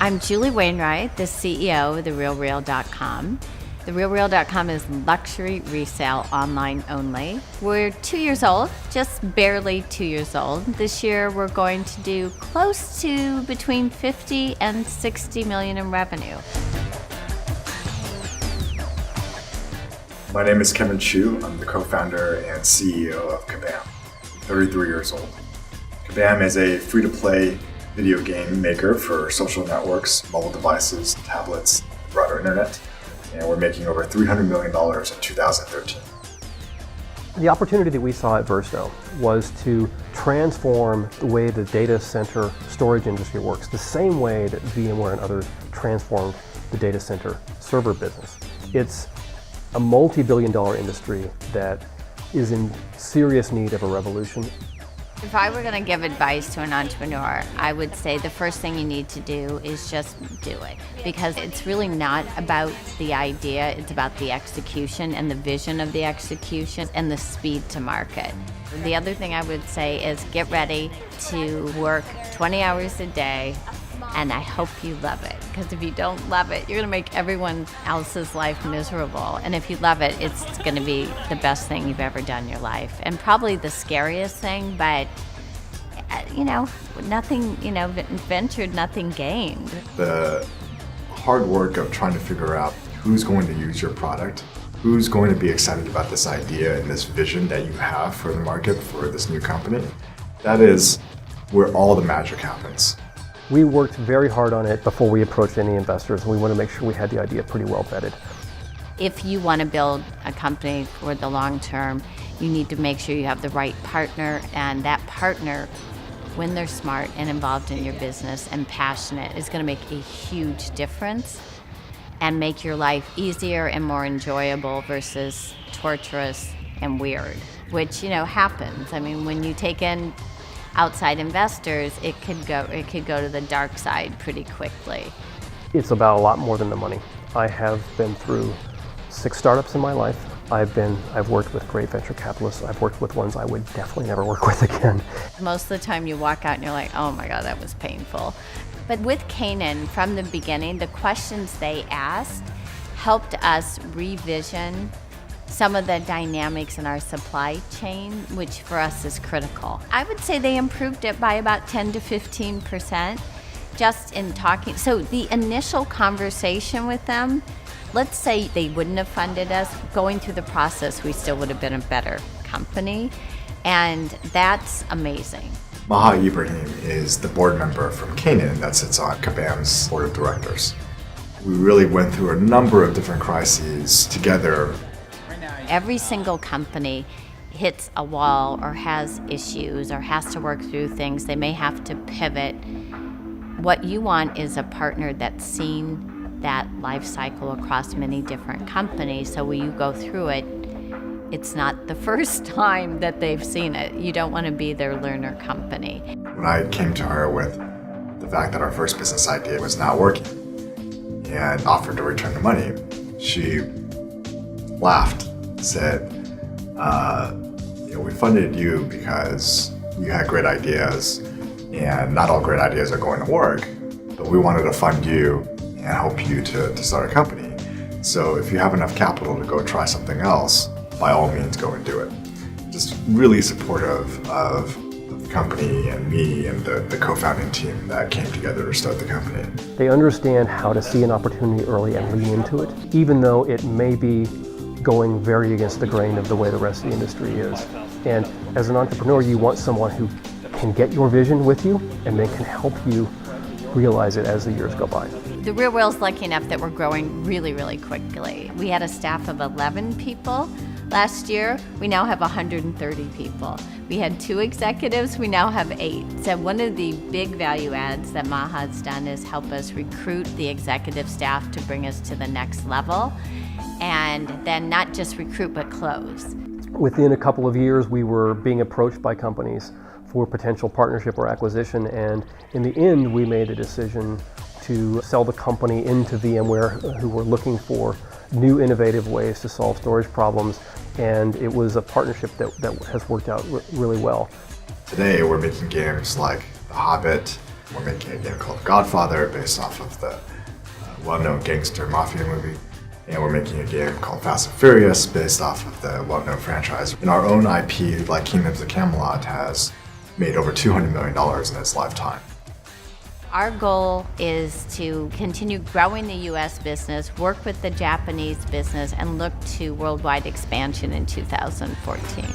I'm Julie Wainwright, the CEO of TheRealReal.com. TheRealReal.com is luxury resale online only. We're 2 years old, just barely 2 years old. This year we're going to do close to between 50 and 60 million in revenue. My name is Kevin Chu. I'm the co-founder and CEO of Kabaam. I'm 33 years old. Kabaam is a free-to-play video game maker for social networks, mobile devices, tablets, broader internet, and we're making over $300 million in 2013. The opportunity that we saw at Virsto was to transform the way the data center storage industry works, the same way that VMware and others transformed the data center server business. It's a multi-billion-dollar industry that is in serious need of a revolution. If I were going to give advice to an entrepreneur, I would say the first thing you need to do is just do it. Because it's really not about the idea, it's about the execution and the vision of the execution and the speed to market. The other thing I would say is get ready to work 20 hours a day, and I hope you love it. Because if you don't love it, you're going to make everyone else's life miserable. And if you love it, it's going to be the best thing you've ever done in your life. And probably the scariest thing, but nothing, ventured, nothing gained. The hard work of trying to figure out who's going to use your product, who's going to be excited about this idea and this vision that you have for the market for this new company, that is where all the magic happens. We worked very hard on it before we approached any investors, and we want to make sure we had the idea pretty well vetted. If you want to build a company for the long term, you need to make sure you have the right partner, and that partner, when they're smart and involved in your business and passionate, is going to make a huge difference and make your life easier and more enjoyable versus torturous and weird, which happens. I mean, when you take in outside investors, it could go to the dark side pretty quickly. It's about a lot more than the money. I have been through 6 startups in my life. I've worked with great venture capitalists. I've worked with ones I would definitely never work with again. Most of the time you walk out and you're like, oh my God, that was painful. But with Canaan, from the beginning, the questions they asked helped us revision some of the dynamics in our supply chain, which for us is critical. I would say they improved it by about 10 to 15% just in talking. So the initial conversation with them, let's say they wouldn't have funded us, going through the process, we still would have been a better company. And that's amazing. Maha Ibrahim is the board member from Canaan that sits on Kabaam's board of directors. We really went through a number of different crises together. Every single company hits a wall or has issues or has to work through things. They may have to pivot. What you want is a partner that's seen that life cycle across many different companies. So when you go through it, it's not the first time that they've seen it. You don't want to be their learner company. When I came to her with the fact that our first business idea was not working and offered to return the money, she laughed, said, we funded you because you had great ideas, and not all great ideas are going to work, but we wanted to fund you and help you to start a company. So if you have enough capital to go try something else, by all means go and do it. Just really supportive of the company and me and the co-founding team that came together to start the company. They understand how to see an opportunity early and lean into it, even though it may be going very against the grain of the way the rest of the industry is. And as an entrepreneur, you want someone who can get your vision with you and then can help you realize it as the years go by. The Real Real's lucky enough that we're growing really, really quickly. We had a staff of 11 people last year. We now have 130 people. We had 2 executives, we now have 8. So one of the big value adds that Maha's done is help us recruit the executive staff to bring us to the next level. And then not just recruit, but close. Within a couple of years, we were being approached by companies for potential partnership or acquisition, and in the end, we made a decision to sell the company into VMware, who were looking for new innovative ways to solve storage problems, and it was a partnership that has worked out really well. Today, we're making games like The Hobbit, We're making a game called The Godfather based off of the well-known gangster mafia movie. And we're making a game called Fast and Furious based off of the well-known franchise. And our own IP, like Kingdoms of Camelot, has made over $200 million in its lifetime. Our goal is to continue growing the U.S. business, work with the Japanese business, and look to worldwide expansion in 2014.